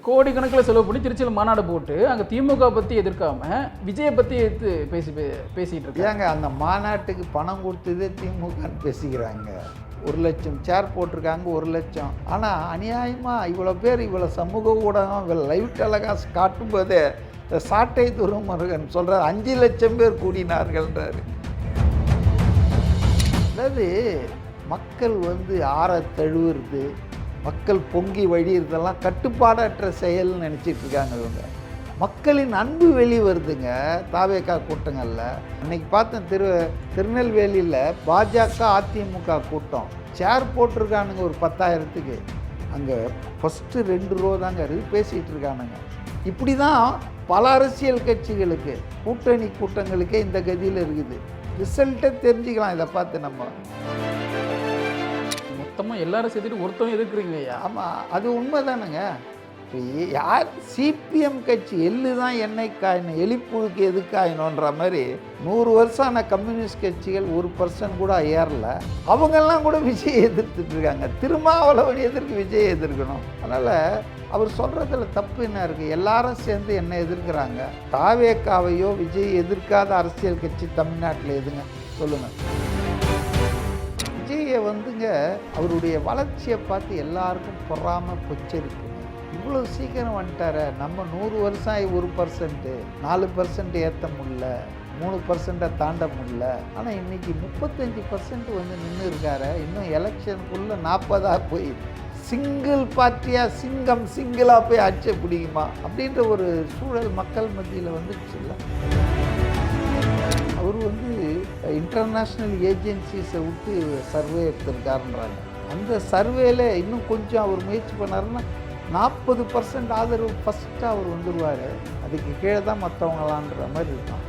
கோடிக்கணக்கில் செலவு பண்ணி திருச்சியில் மாநாடு போட்டு அங்கே திமுக பற்றி எதிர்க்காம விஜயை பற்றி எடுத்து பேசிகிட்டு இருக்காங்க. அந்த மாநாட்டுக்கு பணம் கொடுத்ததே திமுகன்னு பேசிக்கிறாங்க. 1,00,000 சேர் போட்டிருக்காங்க, 1,00,000. ஆனால் அநியாயமாக இவ்வளோ பேர் இவ்வளோ சமூக ஊடகம் இவ்வளோ லைவ் டெலகாஸ்ட் காட்டும்போதே சாட்டை துரைமுருகன் சொல்கிறார் 5,00,000 பேர் கூடினார்கள்ன்றார். அதாவது மக்கள் ஆற தழுவுறது, மக்கள் பொங்கி வழியிறதெல்லாம் கட்டுப்பாடற்ற செயல்னு நினச்சிட்டு இருக்காங்க இவங்க. மக்களின் அன்பு வெளி வருதுங்க தாவேகா கூட்டங்களில். அன்றைக்கி பார்த்தேன் திருநெல்வேலியில் பாஜக அதிமுக கூட்டம் சேர் போட்டிருக்கானுங்க ஒரு 10,000த்துக்கு. அங்கே ஃபஸ்ட்டு 2 ரோ தாங்க பேசிகிட்டு இருக்கானுங்க. இப்படி தான் பல அரசியல் கட்சிகளுக்கு கூட்டணி கூட்டங்களுக்கே இந்த கதியில் இருக்குது. ரிசல்ட்டை தெரிஞ்சுக்கலாம் இதை பார்த்து. நம்ம மொத்தமாக எல்லாரும் சேர்த்துட்டு ஒருத்தவங்க எதிர்க்கிறீங்க. ஆமாம், அது உண்மை தானுங்க. யார் சிபிஎம் கட்சி எள்ளு தான் எண்ணெய் காயணும், எலிப்புழுக்கு எது காயணுன்ற மாதிரி 100 வருஷம் ஆன கம்யூனிஸ்ட் கட்சிகள் 1% கூட ஏறல. அவங்கெல்லாம் கூட விஜய் எதிர்த்துட்டு இருக்காங்க. திருமாவளவன் எதிர்க்கு விஜய் எதிர்க்கணும். அதனால் அவர் சொல்கிறதுல தப்பு என்ன இருக்குது? எல்லாரும் சேர்ந்து என்ன எதிர்க்கிறாங்க. தாவேக்காவையோ விஜய் எதிர்க்காத அரசியல் கட்சி தமிழ்நாட்டில் எதுங்க சொல்லுங்கள்? விஜயை அவருடைய வளர்ச்சியை பார்த்து எல்லாருக்கும் பொறாமல் பொச்சரிக்குங்க. இவ்வளோ சீக்கிரம் வந்துட்டார. நம்ம 100 வருஷம் 1%, 4% ஏற்ற முடியல, 3% தாண்ட முடியல. ஆனால் இன்றைக்கி 35% நின்று இருக்காரு. இன்னும் எலெக்ஷனுக்குள்ளே 40 போய் சிங்கிள் பார்ட்டியாக சிங்கிளாக போய் ஆட்சியை பிடிக்குமா அப்படின்ற ஒரு சூழல் மக்கள் மத்தியில் வந்துடுச்சுல்ல. அவர் இன்டர்நேஷ்னல் ஏஜென்சிஸை விட்டு சர்வே எடுத்திருக்காருன்றாங்க. அந்த சர்வேல இன்னும் கொஞ்சம் அவர் முயற்சி பண்ணாருன்னா 40% ஆதரவு ஃபஸ்ட்டு அவர் வந்துடுவார். அதுக்கு கீழே தான் மற்றவங்களான்ற மாதிரி இருக்கான்.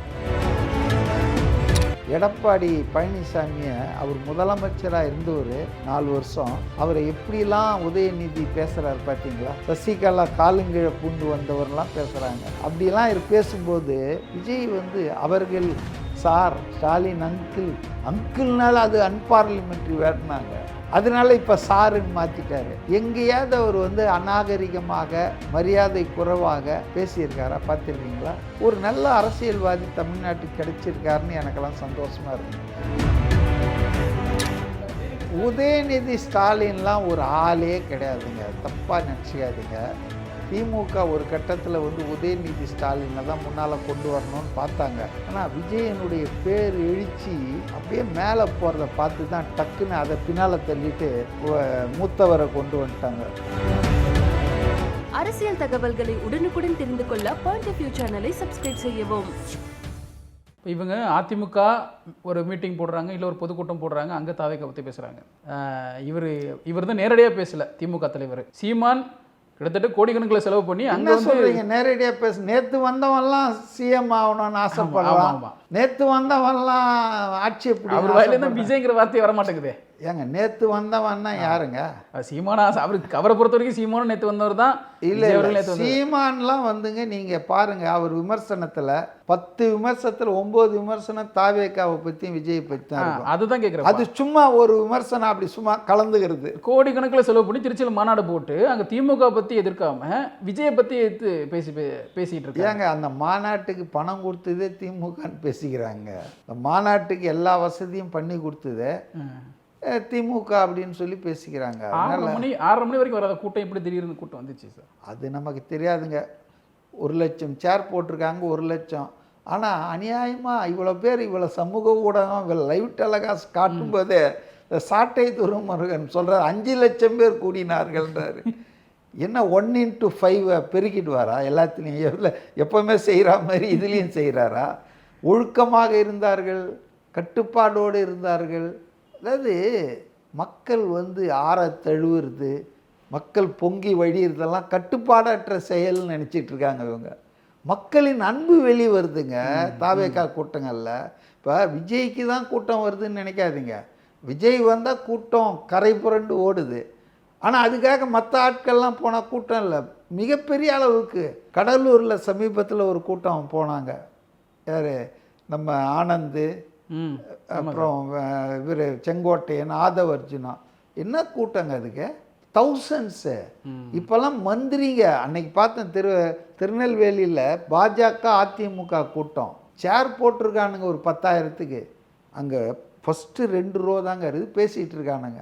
எடப்பாடி பழனிசாமியை அவர் முதலமைச்சராக இருந்தவர் 4 வருஷம். அவரை எப்படிலாம் உதயநிதி பேசுகிறார் பார்த்தீங்களா? சசிகலா காலுங்கீழ பூண்டு வந்தவர்லாம் பேசுகிறாங்க. அப்படிலாம் பேசும்போது விஜய் அவர்கள் சார் ஸ்டாலின் அங்கிள்னால அது அன்பார்லிமெண்ட்ரி வேர்ட்னாங்க. அதனால இப்போ சாருன்னு மாற்றிட்டாரு. எங்கேயாவது அவர் அநாகரிகமாக மரியாதை குறைவாக பேசியிருக்காரா பார்த்துருக்கீங்களா? ஒரு நல்ல அரசியல்வாதி தமிழ்நாட்டுக்கு கிடைச்சிருக்காருன்னு எனக்கெல்லாம் சந்தோஷமாக இருக்கு. உதயநிதி ஸ்டாலின்லாம் ஒரு ஆளே கிடையாதுங்க, தப்பாக நினச்சிக்காதீங்க. திமுக ஒரு கட்டத்தில் உதயநிதி ஸ்டாலினை தான் முன்னால் கொண்டு வரணும்னு பார்த்தாங்க. ஆனால் விஜயனுடைய பேர் எழுச்சி அப்படியே மேலே போகிறத பார்த்து தான் டக்குன்னு அதை பின்னால் தள்ளிட்டு மூத்தவரை கொண்டு வந்துட்டாங்க. அரசியல் தகவல்களை உடனுக்குடன் தெரிந்து கொள்ள பாயிண்ட் ஆஃப் வியூ சேனலை சப்ஸ்கிரைப் செய்யவும். இவங்க அதிமுக ஒரு மீட்டிங் போடுறாங்க, இல்லை ஒரு பொதுக்கூட்டம் போடுறாங்க, அங்கே தாவேக்கா பற்றி பேசுகிறாங்க. இவர் தான் நேரடியாக பேசலை. திமுக தலைவர் சீமான் கிட்டத்தட்ட கோடிக்கணக்கில் செலவு பண்ணி அங்கே சொல்கிறீங்க நேரடியாக பேச. நேற்று வந்தவன்லாம் சிஎம் ஆகணும்னு ஆசைப்படலாம். நேற்று வந்தவன்லாம் ஆட்சி எப்படி? அவர் வாயிலேருந்து விஜய்ங்கிற வார்த்தை வரமாட்டேங்குது. ஏங்க நேற்று வந்தவன்னா யாருங்க? சீமானா? அவருக்கு அவரை பொறுத்த வரைக்கும் சீமானும் நேற்று வந்தவர் தான். இல்லை, சீமான்லாம் நீங்கள் பாருங்கள். அவர் விமர்சனத்தில் 10 விமர்சனத்தில் 9 விமர்சனம் தாவேக்காவை பற்றியும் விஜயை பற்றி தான் இருக்கும். அதுதான் கேட்குறேன். அது சும்மா ஒரு விமர்சனம் அப்படி சும்மா கலந்துக்கிறது. கோடிக்கணக்கில் செலவு பண்ணி திருச்சியில் மாநாடு போட்டு அங்கே திமுக பற்றி எதிர்க்காம விஜயை பற்றி எடுத்து பேசிகிட்டு இருக்காங்க. ஏங்க அந்த மாநாட்டுக்கு பணம் கொடுத்ததே திமுகன்னு பேசிக்கிறாங்க. அந்த மாநாட்டுக்கு எல்லா வசதியும் பண்ணி கொடுத்ததே திமுக அப்படின்னு சொல்லி பேசிக்கிறாங்க. 6:30 மணி வரைக்கும் வராத கூட்டம் எப்படி திடீர்னு கூட்டம் வந்துச்சு சார்? அது நமக்கு தெரியாதுங்க. 1,00,000 சேர் போட்டிருக்காங்க, 1,00,000. ஆனால் அநியாயமாக இவ்வளோ பேர் இவ்வளோ சமூக ஊடகம் இவ்வளோ லைவ் டெலகாஸ்ட் காட்டும்போதே சாட்டை துரைமுருகன் சொல்கிறார் 5,00,000 பேர் கூடினார்கள்ன்றாரு. என்ன 1x5 பெருக்கிடுவாரா? எல்லாத்துலேயும் எப்போவுமே செய்கிற மாதிரி இதுலேயும் செய்கிறாரா? ஒழுக்கமாக இருந்தார்கள், கட்டுப்பாடோடு இருந்தார்கள். அதாவது மக்கள் ஆற தழுவுறது, மக்கள் பொங்கி வழியிறதெல்லாம் கட்டுப்பாடற்ற செயல்னு நினச்சிட்டு இருக்காங்க இவங்க. மக்களின் அன்பு வெளி வருதுங்க தாவேக்கா கூட்டங்களில். இப்போ விஜய்க்கு தான் கூட்டம் வருதுன்னு நினைக்காதீங்க. விஜய் வந்தால் கூட்டம் கரை புரண்டு ஓடுது. ஆனால் அதுக்காக மற்ற ஆட்கள்லாம் போனால் கூட்டம் இல்லை. மிகப்பெரிய அளவுக்கு கடலூரில் சமீபத்தில் ஒரு கூட்டம் போனாங்க. யார்? நம்ம ஆனந்து, அப்புறம் இவர் செங்கோட்டையன், ஆதவர்ஜுனா. என்ன கூட்டங்க அதுக்கு? தௌசண்ட்ஸு. இப்போல்லாம் மந்திரிங்க அன்னைக்கு பார்த்தேன் திருநெல்வேலியில் பாஜக அதிமுக கூட்டம் சேர் போட்டிருக்கானுங்க ஒரு 10,000க்கு. அங்கே ஃபஸ்ட்டு 2 ரோ தாங்க இருக்குது, பேசிகிட்டு இருக்கானுங்க.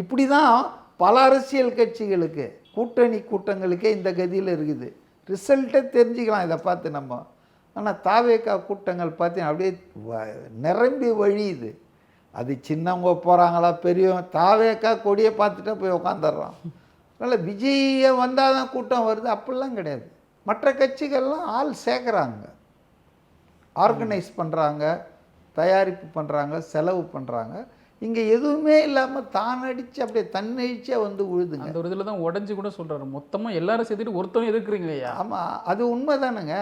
இப்படி தான் பல அரசியல் கட்சிகளுக்கு கூட்டணி கூட்டங்களுக்கே இந்த கதியில் இருக்குது. ரிசல்ட்டை தெரிஞ்சுக்கலாம் இதை பார்த்து நம்ம. ஆனால் தாவேக்கா கூட்டங்கள் பார்த்தீங்கன்னா அப்படியே நிரம்பி வழியுது. அது சின்னவங்க போகிறாங்களா பெரியவங்க, தாவேக்கா கொடியை பார்த்துட்டா போய் உட்காந்துடுறான். அதனால் விஜயை வந்தால் தான் கூட்டம் வருது அப்படிலாம் கிடையாது. மற்ற கட்சிகள்லாம் ஆள் சேர்க்குறாங்க, ஆர்கனைஸ் பண்ணுறாங்க, தயாரிப்பு பண்ணுறாங்க, செலவு பண்ணுறாங்க. இங்கே எதுவுமே இல்லாமல் தான் அடித்து அப்படியே தன்னழிச்சியாக வந்து விழுதுங்க. அந்த ஒரு இதில் தான் உடஞ்சி கூட சொல்கிறாரு, மொத்தமாக எல்லாரும் சேர்த்துட்டு ஒருத்தவங்க எதிர்க்கிறீங்க ஐயா. ஆமாம், அது உண்மை தானுங்க.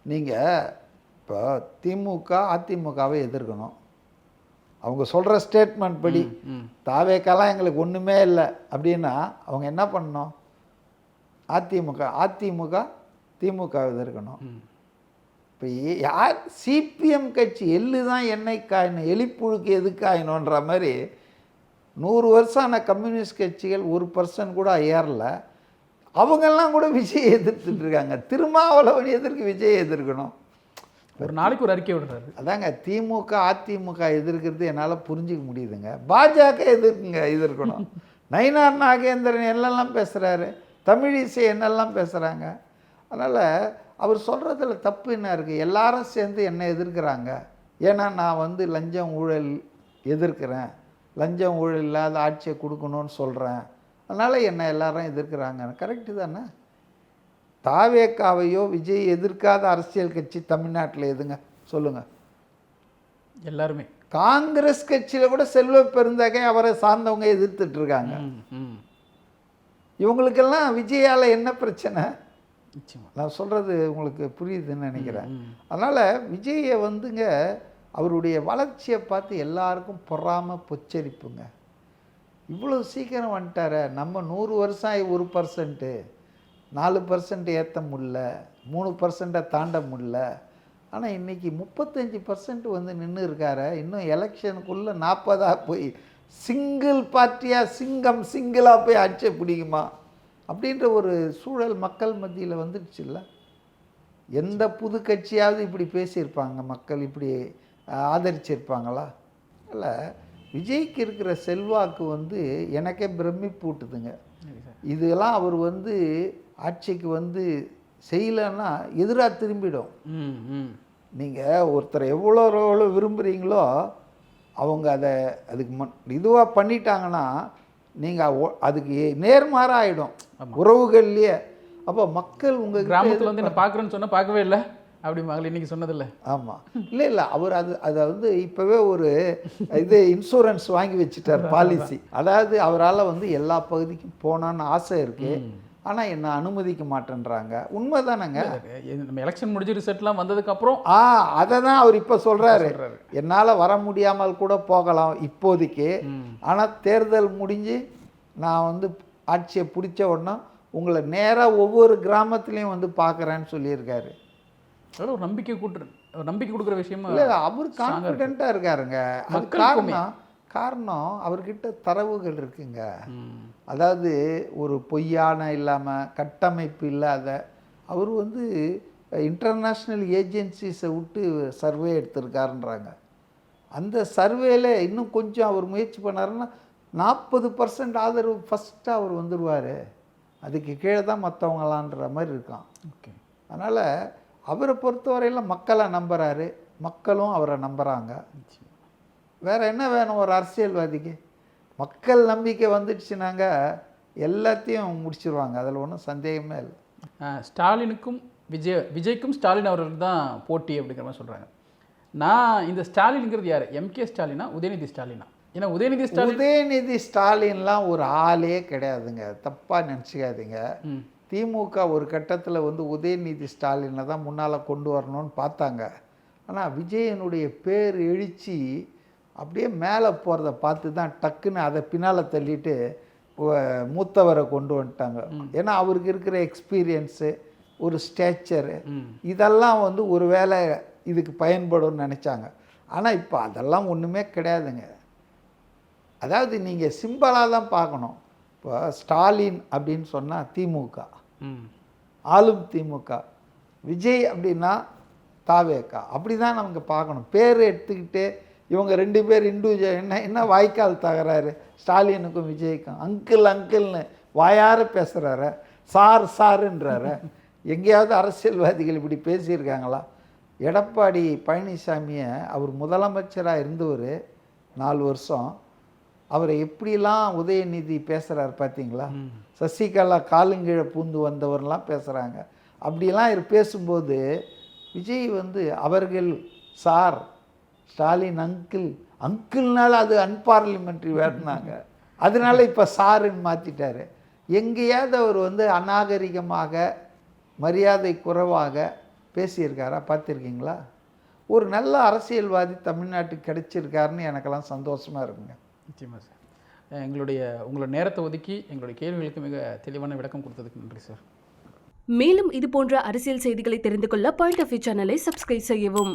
நீங்கள் இப்போ திமுக அதிமுகவை எதிர்க்கணும், அவங்க சொல்கிற ஸ்டேட்மெண்ட் படி தாவேக்கெல்லாம் எங்களுக்கு ஒன்றுமே இல்லை அப்படின்னா அவங்க என்ன பண்ணணும்? அதிமுக திமுக எதிர்க்கணும். இப்போ யார் சிபிஎம் கட்சி எள்ளு தான் எண்ணெய் காயணும், எலிப்புழுக்கு எது காயணுன்ற மாதிரி 100 வருஷம் ஆன கம்யூனிஸ்ட் கட்சிகள் 1% கூட ஏறல. அவங்கெல்லாம் கூட விஜய் எதிர்த்துட்டு இருக்காங்க. திருமாவளவன் எதிர்க்கு விஜய் எதிர்க்கணும். ஒரு நாளைக்கு ஒரு அறிக்கை விடுறாரு. அதாங்க திமுக அதிமுக எதிர்க்கிறது என்னால் புரிஞ்சிக்க முடியுதுங்க. பாஜக எதிர்க்கணும். நயினார் நாகேந்திரன் என்னெல்லாம் பேசுகிறாரு, தமிழிசை என்னெல்லாம் பேசுகிறாங்க. அதனால் அவர் சொல்கிறதுல தப்பு என்ன இருக்குது? எல்லாரும் சேர்ந்து என்னை எதிர்க்கிறாங்க. ஏன்னா நான் வந்து லஞ்சம் ஊழல் எதிர்க்கிறேன், லஞ்சம் ஊழல் இல்லாத ஆட்சியை கொடுக்கணும்னு சொல்கிறேன், அதனால் என்னை எல்லாரும் எதிர்க்கிறாங்க. கரெக்டு தானே? தாவேக்காவையோ விஜய் எதிர்க்காத அரசியல் கட்சி தமிழ்நாட்டில் எதுங்க சொல்லுங்கள்? எல்லாருமே. காங்கிரஸ் கட்சியில் கூட செல்வ பெருந்தகை அவரை சார்ந்தவங்க எதிர்த்துட்டு இருக்காங்க. இவங்களுக்கெல்லாம் விஜயால் என்ன பிரச்சனை? நான் சொல்கிறது உங்களுக்கு புரியுதுன்னு நினைக்கிறேன். அதனால் விஜயை வந்துங்க அவருடைய வளர்ச்சியை பார்த்து எல்லாருக்கும் பொறாமல் பொச்சரிப்புங்க. இவ்வளோ சீக்கிரம் வந்துட்டார. நம்ம 100 வருஷம் 1%, 4% ஏற்ற முடியல, 3% தாண்ட முடியல. ஆனால் இன்றைக்கி 35% வந்து நின்று இருக்காரு. இன்னும் எலெக்ஷனுக்குள்ளே 40 போய் சிங்கிள் பார்ட்டியாக சிங்கிளாக போய் ஆட்சியை பிடிக்குமா அப்படின்ற ஒரு சூழல் மக்கள் மத்தியில் வந்துடுச்சுல்ல. எந்த புது கட்சியாவது இப்படி பேசியிருப்பாங்க, மக்கள் இப்படி ஆதரிச்சிருப்பாங்களா? இல்லை, விஜய்க்கு இருக்கிற செல்வாக்கு வந்து எனக்கே பிரமிப்பூட்டுதுங்க. இதெல்லாம் அவர் வந்து ஆட்சிக்கு வந்து செய்யலைன்னா எதிராக திரும்பிடும். நீங்கள் ஒருத்தரை எவ்வளோ விரும்புகிறீங்களோ அவங்க அதுக்கு இதுவாக பண்ணிட்டாங்கன்னா நீங்கள் அதுக்கு நேர்மாறாக ஆகிடும் உறவுகள்லேயே. அப்போ மக்கள் உங்கள் கிராமத்தில் வந்து என்ன பார்க்குறேன்னு சொன்னால் பார்க்கவே இல்லை அப்படிம்பாங்களே, இன்றைக்கி சொன்னதில்லை. ஆமாம், இல்லை அவர் அதை வந்து இப்போவே ஒரு இன்சூரன்ஸ் வாங்கி வச்சுட்டார், பாலிசி. அதாவது அவரால் வந்து எல்லா பகுதிக்கும் போனான்னு ஆசை இருக்குது, ஆனால் என்ன அனுமதிக்க மாட்டேன்றாங்க. உண்மை தானேங்க? நம்ம எலெக்ஷன் முடிஞ்சு ரிசல்ட்லாம் வந்ததுக்கப்புறம் அதை தான் அவர் இப்போ சொல்கிறாரு. என்னால் வர முடியாமல் கூட போகலாம் இப்போதைக்கு, ஆனால் தேர்தல் முடிஞ்சு நான் வந்து ஆட்சியை பிடிச்ச உடனே உங்களை நேராக ஒவ்வொரு கிராமத்துலேயும் வந்து பார்க்குறேன்னு சொல்லியிருக்காரு. ஒரு நம்பிக்கை கொடுக்குற விஷயமா இல்லை, அவர் கான்ஃபிடென்ட்டாக இருக்காருங்க. அது காரணம் அவர்கிட்ட தரவுகள் இருக்குங்க. அதாவது ஒரு பொய்யான இல்லாமல் கட்டமைப்பு இல்லாத அவர் வந்து இன்டர்நேஷ்னல் ஏஜென்சிஸை விட்டு சர்வே எடுத்திருக்காருன்றாங்க. அந்த சர்வேல இன்னும் கொஞ்சம் அவர் முயற்சி பண்ணாருன்னா 40% ஆதரவு ஃபஸ்ட்டாக அவர் வந்துடுவார். அதுக்கு கீழே தான் மற்றவங்களான்ற மாதிரி இருக்கான். ஓகே, அதனால் அவரை பொறுத்தவரையில் மக்களை நம்புகிறாரு, மக்களும் அவரை நம்புகிறாங்க. வேறு என்ன வேணும் ஒரு அரசியல்வாதிக்கு? மக்கள் நம்பிக்கை வந்துடுச்சுனாங்க எல்லாத்தையும் முடிச்சிருவாங்க, அதில் ஒன்றும் சந்தேகமே இல்லை. ஸ்டாலினுக்கும் விஜய்க்கும் ஸ்டாலின் அவர்களுக்கு தான் போட்டி அப்படிங்கிற மாதிரி சொல்கிறாங்க. நான் இந்த ஸ்டாலினுங்கிறது யார்? எம்கே ஸ்டாலினா உதயநிதி ஸ்டாலினா? ஏன்னா உதயநிதி ஸ்டாலின்லாம் ஒரு ஆளே கிடையாதுங்க, தப்பாக நினச்சிக்காதீங்க. திமுக ஒரு கட்டத்தில் வந்து உதயநிதி ஸ்டாலினை தான் முன்னால் கொண்டு வரணும்னு பார்த்தாங்க. ஆனால் விஜயனுடைய பேர் எழுச்சி அப்படியே மேலே போகிறத பார்த்து தான் டக்குன்னு அதை பின்னால் தள்ளிட்டு மூத்தவரை கொண்டு வந்துட்டாங்க. ஏன்னா அவருக்கு இருக்கிற எக்ஸ்பீரியன்ஸு, ஒரு ஸ்டேச்சரு, இதெல்லாம் வந்து ஒரு வேளை இதுக்கு பயன்படும்னு நினச்சாங்க. ஆனால் இப்போ அதெல்லாம் ஒன்றுமே கிடையாதுங்க. அதாவது நீங்கள் சிம்பிளாக தான் பார்க்கணும். இப்போ ஸ்டாலின் அப்படின்னு சொன்னால் திமுக, ம் ஆளும் திமுக. விஜய் அப்படின்னா தாவேக்கா. அப்படி தான் நமக்கு பார்க்கணும். பேர் எடுத்துக்கிட்டு இவங்க 2 பேர் இண்டிவிஜுவல் என்ன வாய்க்கால் தகராறு ஸ்டாலினுக்கும் விஜய்க்கும். அங்கிள் அங்கிள்னு வாயார பேசுகிறாரு, சார் சாருன்றாரு. எங்கேயாவது அரசியல்வாதிகள் இப்படி பேசியிருக்காங்களா? எடப்பாடி பழனிசாமியை அவர் முதலமைச்சராக இருந்தவர் 4 வருஷம், அவரை எப்படிலாம் உதயநிதி பேசுகிறார் பார்த்தீங்களா? சசிகலா காலுங்கீழே பூந்து வந்தவர்லாம் பேசுகிறாங்க. அப்படிலாம் பேசும்போது விஜய் அவர்கள் சார், ஸ்டாலின் அங்கிள், அங்கிள்னால அது அன்பார்லிமெண்ட்ரி வேர்டுனாங்க. அதனால இப்போ சாருன்னு மாற்றிட்டாரு. எங்கேயாவது அவர் அநாகரிகமாக மரியாதை குறைவாக பேசியிருக்காரா? பார்த்துருக்கீங்களா? ஒரு நல்ல அரசியல்வாதி தமிழ்நாட்டுக்கு கிடைச்சிருக்காருன்னு எனக்கெல்லாம் சந்தோஷமாக இருக்குங்க. நிச்சயமாக சார். உங்களோட நேரத்தை ஒதுக்கி எங்களுடைய கேள்விகளுக்கு மிக தெளிவான விளக்கம் கொடுத்ததுக்கு நன்றி சார். மேலும் இது போன்ற அரசியல் செய்திகளை தெரிந்து கொள்ள பாயிண்ட் ஆஃப் வியூ சேனலை சப்ஸ்கிரைப் செய்யவும்.